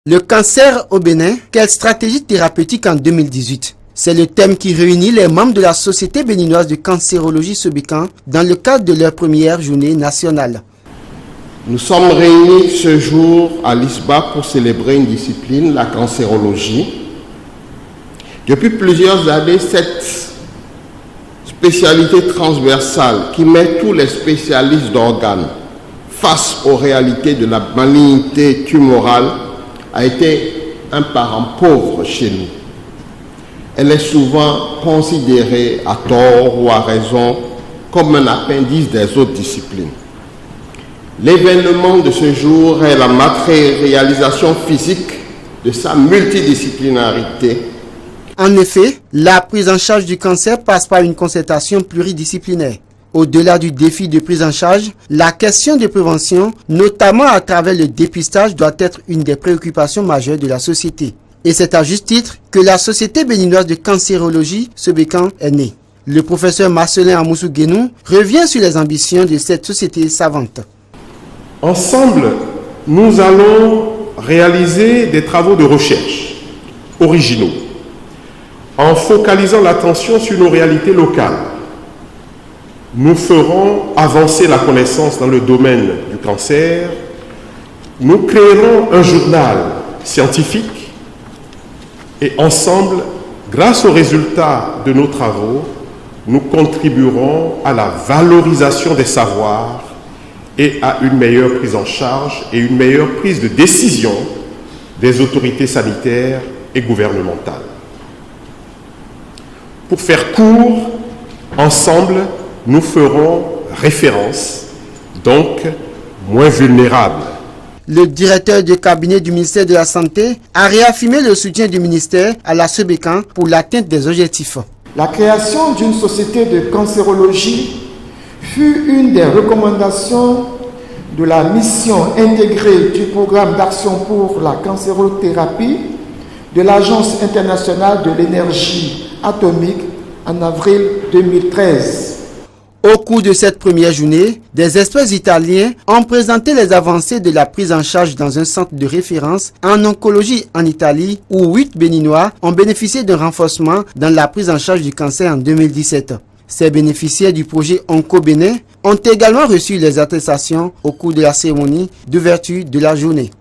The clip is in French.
Le cancer au Bénin, quelle stratégie thérapeutique en 2018? C'est le thème qui réunit les membres de la Société béninoise de cancérologie SOBECAN dans le cadre de leur première journée nationale. Nous sommes réunis ce jour à l'ISBA pour célébrer une discipline, la cancérologie. Depuis plusieurs années, cette spécialité transversale qui met tous les spécialistes d'organes face aux réalités de la malignité tumorale a été un parent pauvre chez nous. Elle est souvent considérée à tort ou à raison comme un appendice des autres disciplines. L'événement de ce jour est la matérialisation physique de sa multidisciplinarité. En effet, la prise en charge du cancer passe par une concertation pluridisciplinaire. Au-delà du défi de prise en charge, la question de prévention, notamment à travers le dépistage, doit être une des préoccupations majeures de la société. Et c'est à juste titre que la Société béninoise de cancérologie SOBECAN est née. Le professeur Marcelin Amoussou Guénou revient sur les ambitions de cette société savante. Ensemble, nous allons réaliser des travaux de recherche originaux en focalisant l'attention sur nos réalités locales. Nous ferons avancer la connaissance dans le domaine du cancer. Nous créerons un journal scientifique et ensemble, grâce aux résultats de nos travaux, nous contribuerons à la valorisation des savoirs et à une meilleure prise en charge et une meilleure prise de décision des autorités sanitaires et gouvernementales. Pour faire court, ensemble, nous ferons référence, donc moins vulnérables. Le directeur de cabinet du ministère de la Santé a réaffirmé le soutien du ministère à la SOBECAN pour l'atteinte des objectifs. La création d'une société de cancérologie fut une des recommandations de la mission intégrée du programme d'action pour la cancérothérapie de l'Agence internationale de l'énergie atomique en avril 2013. Au cours de cette première journée, des experts italiens ont présenté les avancées de la prise en charge dans un centre de référence en oncologie en Italie où 8 Béninois ont bénéficié d'un renforcement dans la prise en charge du cancer en 2017. Ces bénéficiaires du projet Onco Bénin ont également reçu les attestations au cours de la cérémonie d'ouverture de la journée.